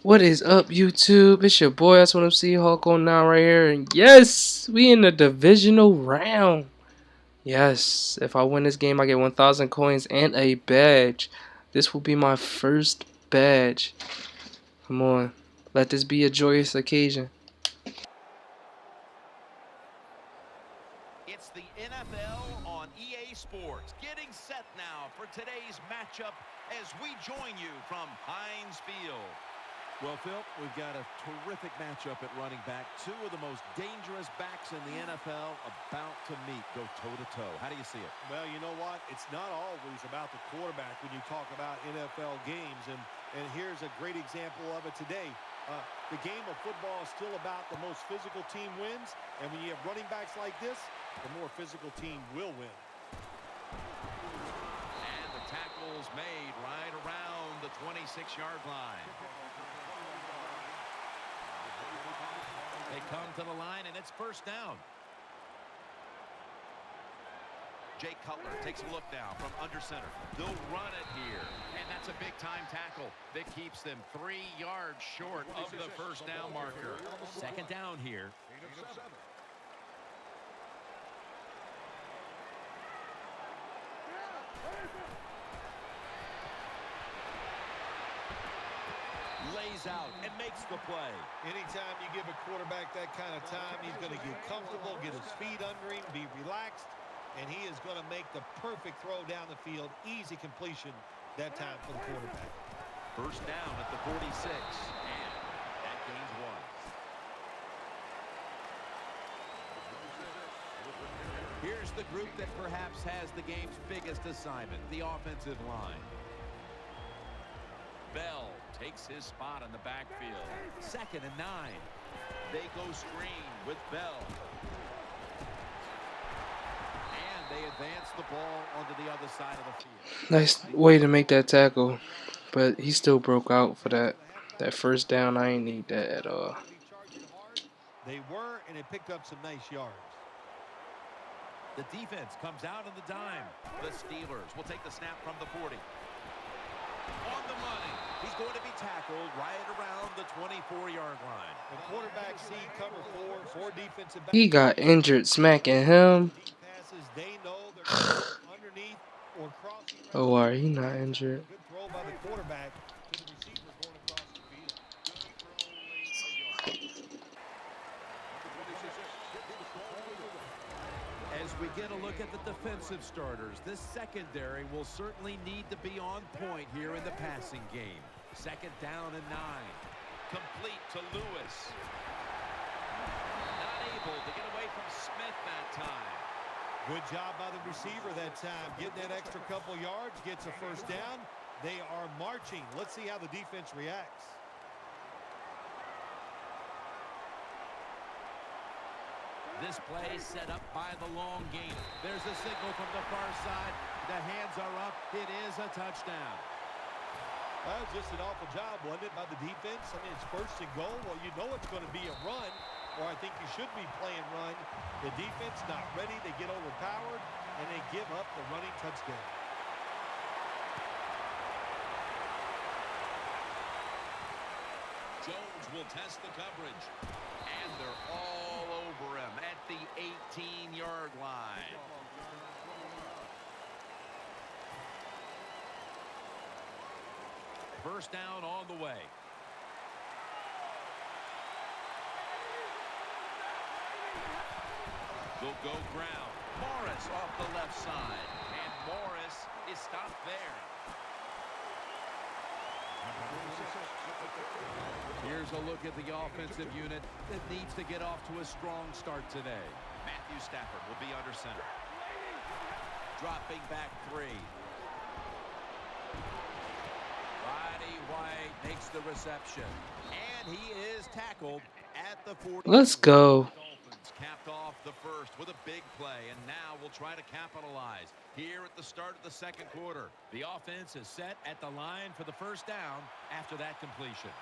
What is up, YouTube? It's your boy, that's what I'm seeing Hulk on now right here. And yes, we in the divisional round. Yes, if I win this game, I get 1,000 coins and a badge. This will be my first badge. Come on, let this be a joyous occasion. It's the NFL on EA Sports, getting set now for today's matchup as we join you from Heinz Field. Well, Phil, we've got a terrific matchup at running back. Two of the most dangerous backs in the NFL about to meet, go toe-to-toe. How do you see it? Well, you know what? It's not always about the quarterback when you talk about NFL games, and here's a great example of it today. The game of football is still about the most physical team wins, and when you have running backs like this, the more physical team will win. And the tackle is made right around the 26-yard line. They come to the line, and it's first down. Jay Cutler takes a look now from under center. They'll run it here, and that's a big-time tackle that keeps them 3 yards short of the first down marker. Second down here. Lays out and makes the play. Anytime you give a quarterback that kind of time, he's going to get comfortable, get his feet under him, be relaxed, and he is going to make the perfect throw down the field. Easy completion that time for the quarterback. First down at the 46, and that gains 1. Here's the group that perhaps has the game's biggest assignment, the offensive line. Bell takes his spot in the backfield. 2nd and 9. They go screen with Bell. And they advance the ball onto the other side of the field. Nice way to make that tackle, but he still broke out for that first down. I ain't need that at all. They were, and it picked up some nice yards. The defense comes out on the dime. The Steelers will take the snap from the 40. On the money. He's going to be tackled right around the 24-yard line. The quarterback see cover 4 defensive backs. He got injured smacking him. Passes, they know they're underneath or crossing. Oh, are he not injured? Good throw by the quarterback to the receiver going across the field. As we get a look at the defensive starters, this secondary will certainly need to be on point here in the passing game. 2nd down and 9. Complete to Lewis. Not able to get away from Smith that time. Good job by the receiver that time. Getting that extra couple yards, gets a first down. They are marching. Let's see how the defense reacts. This play set up by the long gainer. There's a signal from the far side. The hands are up. It is a touchdown. That was just an awful job, wasn't it, by the defense? I mean, it's 1st and goal. Well, you know it's going to be a run, or I think you should be playing run. The defense not ready. They get overpowered, and they give up the running touchdown. Jones will test the coverage. And they're all over him at the 18-yard line. First down on the way. They'll go ground. Morris off the left side. And Morris is stopped there. Here's a look at the offensive unit that needs to get off to a strong start today. Matthew Stafford will be under center. Dropping back 3. Roddy White makes the reception. And he is tackled at the 40. Let's go. Dolphins capped off the first with a big play, and now we'll try to capitalize here at the start of the 2nd quarter. The offense is set at the line for the first down after that completion.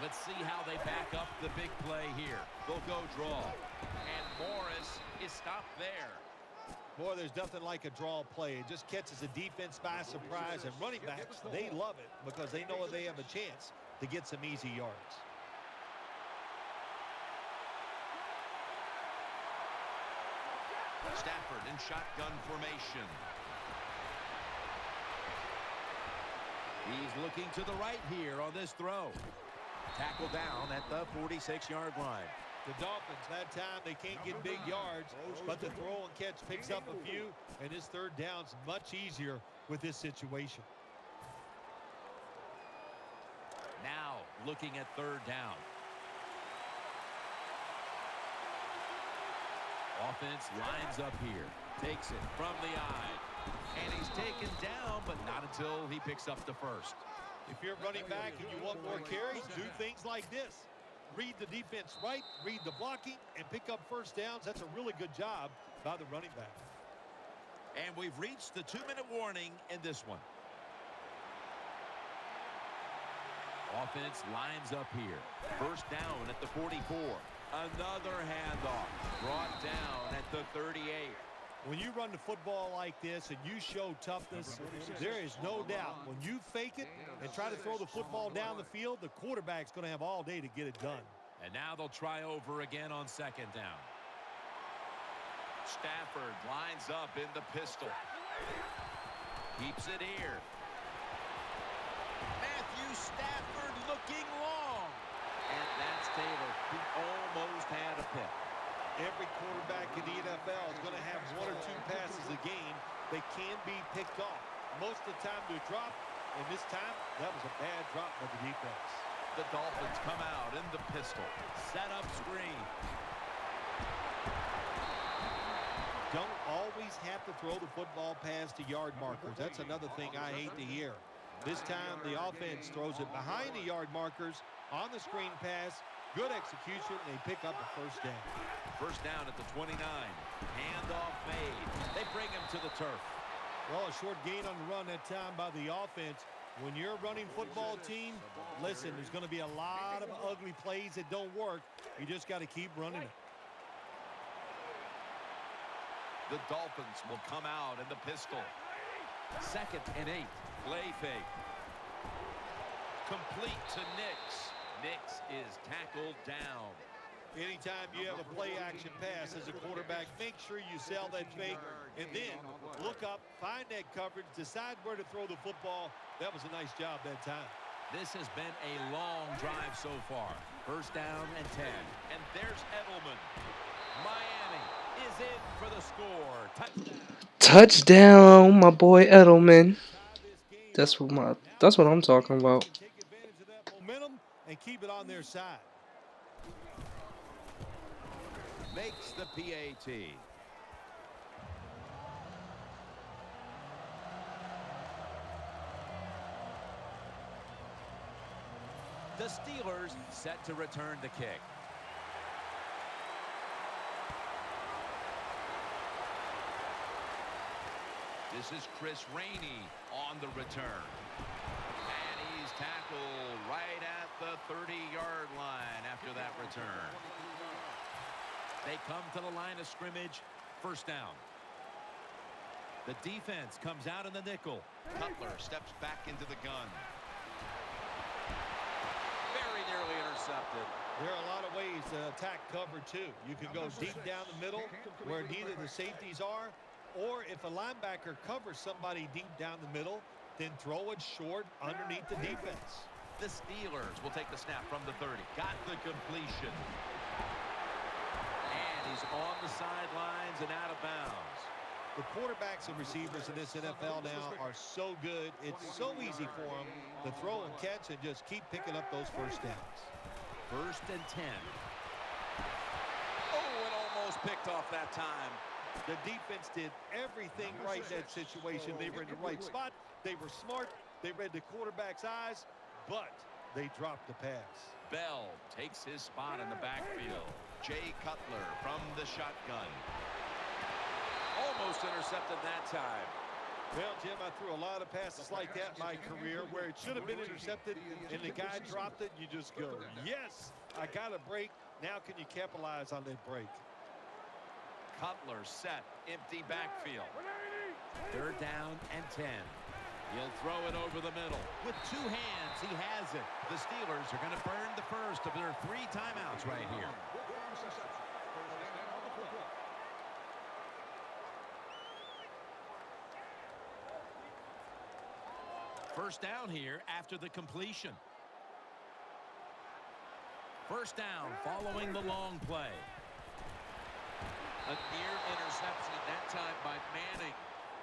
Let's see how they back up the big play here. They'll go draw. And Morris is stopped there. Boy, there's nothing like a draw play. It just catches the defense by surprise, and running backs, they love it because they know they have a chance to get some easy yards. Stafford in shotgun formation. He's looking to the right here on this throw. Tackle down at the 46-yard line. The Dolphins, that time, they can't get big yards, but the throw and catch picks up a few, and this third down's much easier with this situation. Now looking at third down. Offense lines up here. Takes it from the eye. And he's taken down, but not until he picks up the first. If you're running back and you want more carries, do things like this. Read the defense right, read the blocking, and pick up first downs. That's a really good job by the running back. And we've reached the 2-minute warning in this one. Offense lines up here. First down at the 44. Another handoff. Brought down at the 38. When you run the football like this and you show toughness, there is no doubt when you fake it and try to throw the football down the field, the quarterback's going to have all day to get it done. And now they'll try over again on second down. Stafford lines up in the pistol. Keeps it here. Matthew Stafford looking long. And that's Taylor, who almost had a pick. Every quarterback in the NFL is going to have one or two passes a game that can be picked off. Most of the time they're dropped, and this time that was a bad drop by the defense. The Dolphins come out in the pistol. Set up screen. Don't always have to throw the football past the yard markers. That's another thing I hate to hear. This time the offense throws it behind the yard markers on the screen pass. Good execution. They pick up a first down. First down at the 29. Handoff made. They bring him to the turf. Well, a short gain on the run that time by the offense. When you're a running football team, listen, there's going to be a lot of ugly plays that don't work. You just got to keep running it. The Dolphins will come out in the pistol. 2nd and 8. Play fake. Complete to Nix. Nix is tackled down. Anytime you have a play-action pass as a quarterback, make sure you sell that fake and then look up, find that coverage, decide where to throw the football. That was a nice job that time. This has been a long drive so far. First down and 10. And there's Edelman. Miami is in for the score. Touchdown, my boy Edelman. That's what I'm talking about. Take advantage of that momentum and keep it on their side. Makes the PAT. The Steelers set to return the kick. This is Chris Rainey on the return. And he's tackled right at the 30-yard line after that return. They come to the line of scrimmage. First down. The defense comes out in the nickel. Cutler steps back into the gun. Very nearly intercepted. There are a lot of ways to attack cover, too. You can go deep down the middle where neither the safeties are, or if a linebacker covers somebody deep down the middle, then throw it short underneath the defense. The Steelers will take the snap from the 30. Got the completion. And he's on the sidelines and out of bounds. The quarterbacks and receivers in this NFL now are so good. It's so easy for them to throw and catch and just keep picking up those first downs. 1st and 10. Oh, it almost picked off that time. The defense did everything right in that situation. They were in the right spot. They were smart. They read the quarterback's eyes, but they dropped the pass. Bell takes his spot in the backfield. Jay Cutler from the shotgun. Almost intercepted that time. Well, Jim, I threw a lot of passes like that in my career where it should have been intercepted and the guy dropped it. You just go, yes, I got a break. Now can you capitalize on that break? Cutler set, empty backfield. 3rd down and 10. He'll throw it over the middle. With two hands, he has it. The Steelers are going to burn the first of their 3 timeouts right here. First down here after the completion. First down following the long play. A near interception that time by Manning.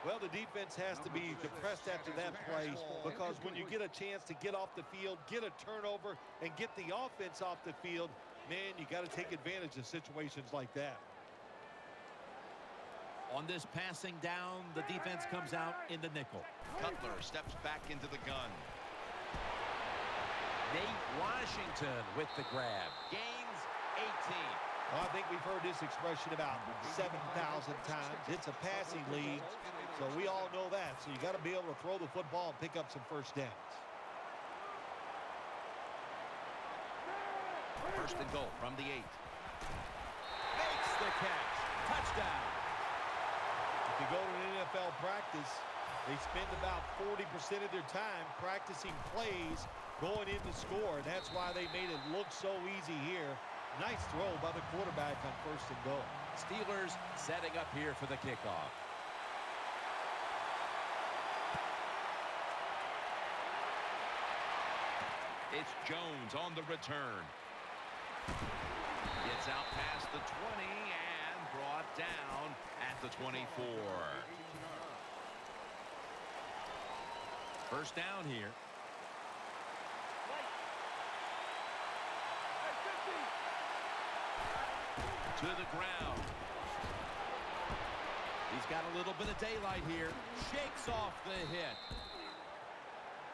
Well, the defense has to be depressed after that play because when you get a chance to get off the field, get a turnover, and get the offense off the field, man, you got to take advantage of situations like that. On this passing down, the defense comes out in the nickel. Cutler steps back into the gun. Nate Washington with the grab. Gains 18. Well, I think we've heard this expression about 7,000 times. It's a passing league, so we all know that. So you got to be able to throw the football and pick up some first downs. First and goal from the 8. Makes the catch. Touchdown. If you go to an NFL practice, they spend about 40% of their time practicing plays going in to score. That's why they made it look so easy here. Nice throw by the quarterback on first and goal. Steelers setting up here for the kickoff. It's Jones on the return. Gets out past the 20 and brought down at the 24. First down here. To the ground. He's got a little bit of daylight here. Shakes off the hit.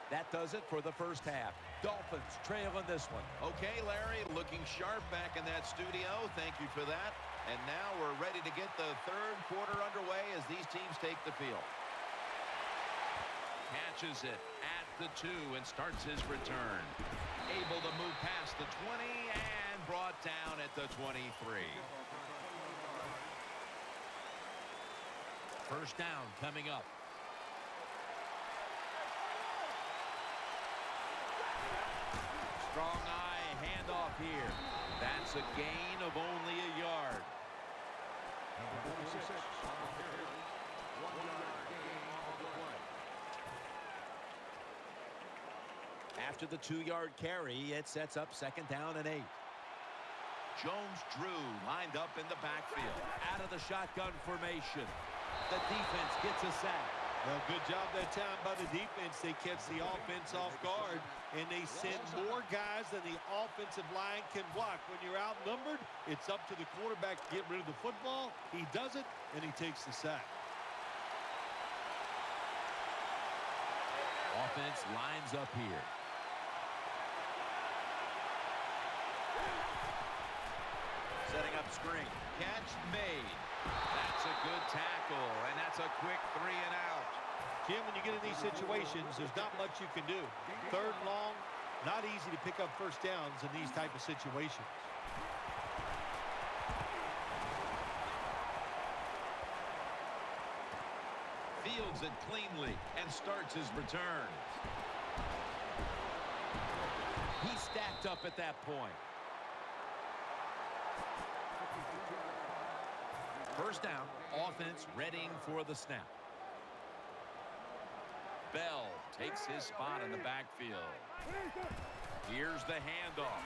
That does it for the first half. Dolphins trailing this one. Okay, Larry, looking sharp back in that studio. Thank you for that. And now we're ready to get the third quarter underway as these teams take the field. Catches it at the 2 and starts his return. Able to move past the 20 and brought down at the 23. First down coming up. Strong eye handoff here. That's a gain of only a yard. After the 2-yard carry, it sets up second down and 8. Jones-Drew lined up in the backfield. Out of the shotgun formation. The defense gets a sack. Well, good job that time by the defense. They catch the offense off guard, and they send more guys than the offensive line can block. When you're outnumbered, it's up to the quarterback to get rid of the football. He does it, and he takes the sack. Offense lines up here. Setting up screen. Catch made. That's a good tackle, and that's a quick 3 and out. Jim, when you get in these situations, there's not much you can do. Third and long, not easy to pick up first downs in these type of situations. Fields it cleanly and starts his return. He's stacked up at that point. First down, offense readying for the snap. Bell takes his spot in the backfield. Here's the handoff.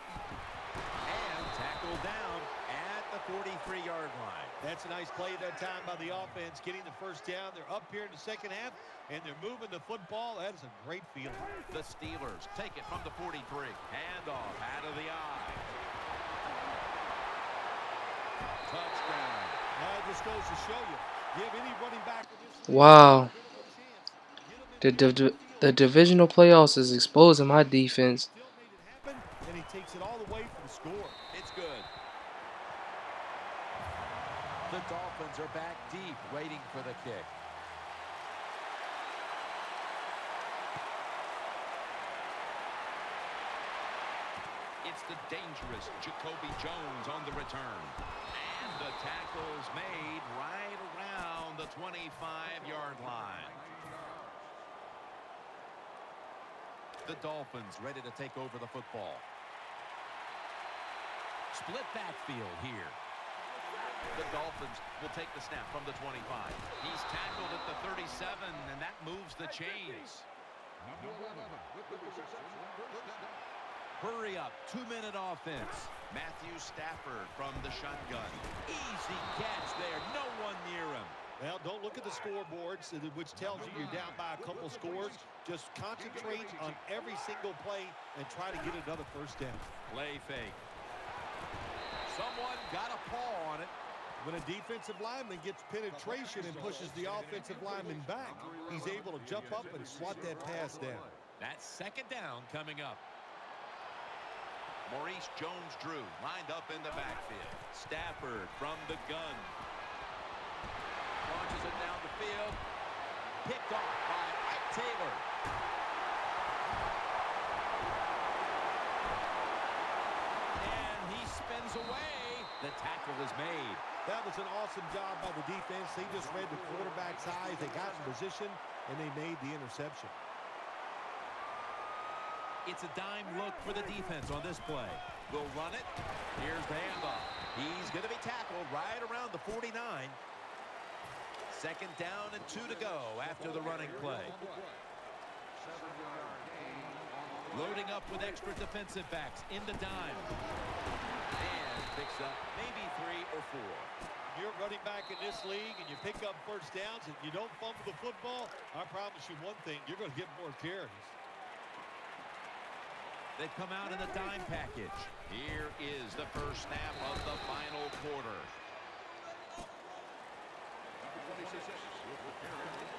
And tackled down at the 43-yard line. That's a nice play that time by the offense, getting the first down. They're up here in the second half, and they're moving the football. That is a great feeling. The Steelers take it from the 43. Handoff out of the eye. Touchdown. That just goes to show you. Give any running back with this. Wow. The divisional playoffs is exposing my defense. Still made it happen, and he takes it all the way for the score. It's good. The Dolphins are back deep, waiting for the kick. It's the dangerous Jacoby Jones on the return. And the tackle's made right around the 25-yard line. The Dolphins ready to take over the football. Split backfield here. The Dolphins will take the snap from the 25. He's tackled at the 37, and that moves the chains. Hurry up, 2-minute offense. Matthew Stafford from the shotgun. Easy catch there, no one near him. Well, don't look at the scoreboards, which tells you you're down by a couple scores. Just concentrate on every single play and try to get another first down. Play fake. Someone got a paw on it. When a defensive lineman gets penetration and pushes the offensive lineman back, he's able to jump up and swat that pass down. That's second down coming up. Maurice Jones-Drew lined up in the backfield. Stafford from the gun. Launches it down the field. Picked off by Ike Taylor. And he spins away. The tackle is made. That was an awesome job by the defense. They just read the quarterback's eyes. They got in position, and they made the interception. It's a dime look for the defense on this play. They'll run it. Here's the handoff. He's going to be tackled right around the 49. Second down and 2 to go after the running play. Loading up with extra defensive backs in the dime. And picks up maybe 3 or 4. You're running back in this league and you pick up first downs and you don't fumble the football, I promise you one thing, you're going to get more carries. They've come out in the dime package. Here is the first snap of the final quarter.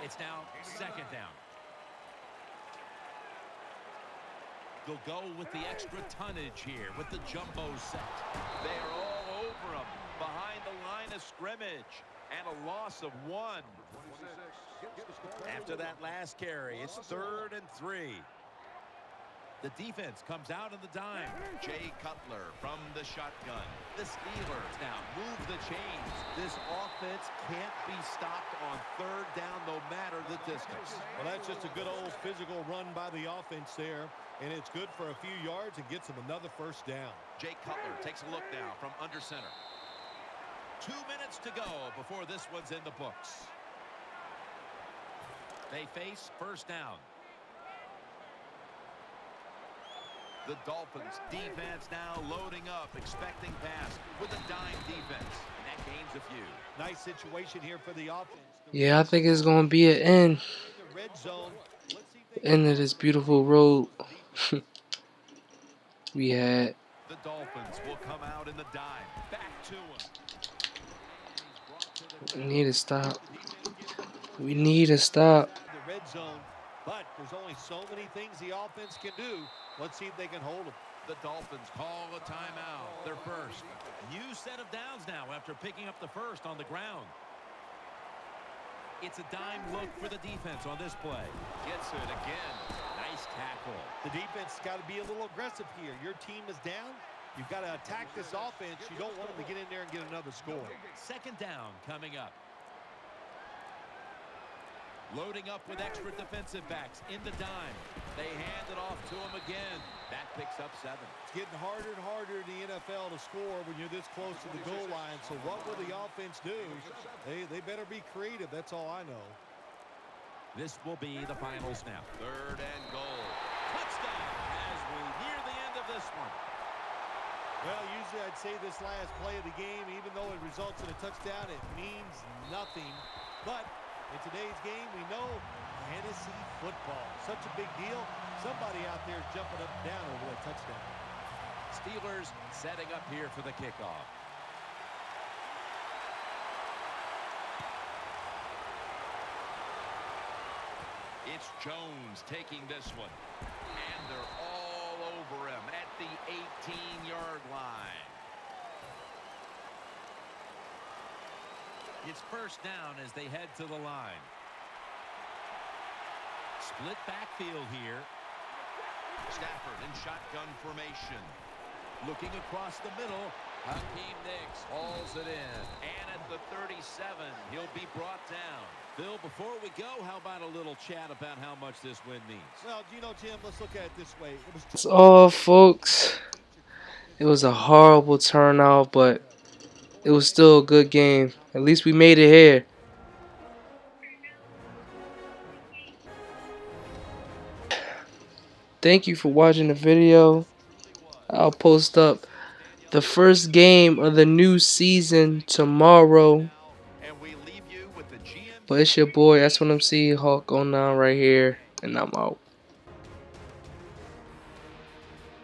It's now second down. They'll go with the extra tonnage here with the jumbo set. They're all over him behind the line of scrimmage, and a loss of 1. After that last carry, it's 3rd and 3. The defense comes out in the dime. Jay Cutler from the shotgun. The Steelers now move the chains. This offense can't be stopped on 3rd down no matter the distance. Well, that's just a good old physical run by the offense there, and it's good for a few yards and gets them another first down. Jay Cutler takes a look now from under center. 2 minutes to go before this one's in the books. They face first down. The Dolphins defense now loading up, expecting pass with a dime defense. And that gains a few. Nice situation here for the offense. Yeah, I think it's going to be an end. The red zone. End of this beautiful road we had. The Dolphins will come out in the dime. Back to him. We need to stop. We need to stop. The red zone, but there's only so many things the offense can do. Let's see if they can hold them. The Dolphins call a timeout. Their first. New set of downs now after picking up the first on the ground. It's a dime look for the defense on this play. Gets it again. Nice tackle. The defense has got to be a little aggressive here. Your team is down. You've got to attack this offense. You don't want them to get in there and get another score. Second down coming up. Loading up with extra defensive backs in the dime. They hand it off to him again. That picks up 7. It's getting harder and harder in the NFL to score when you're this close to the goal line. So what will the offense do? They better be creative. That's all I know. This will be the final snap. 3rd and goal. Touchdown as we near the end of this one. Well, usually I'd say this last play of the game, even though it results in a touchdown, it means nothing. But in today's game, we know fantasy football. Such a big deal. Somebody out there is jumping up and down over that touchdown. Steelers setting up here for the kickoff. It's Jones taking this one. And they're all over him at the 18-yard line. It's first down as they head to the line. Split backfield here. Stafford in shotgun formation. Looking across the middle. Hakeem Nicks hauls it in. And at the 37, he'll be brought down. Phil, before we go, how about a little chat about how much this win means? Well, Jim, let's look at it this way. It was That's all, folks. It was a horrible turnout, but it was still a good game. At least we made it here. Thank you for watching the video. I'll post up the first game of the new season tomorrow. And we leave you with the GM. But it's your boy, S1MC Hawk 09 right here, and I'm out.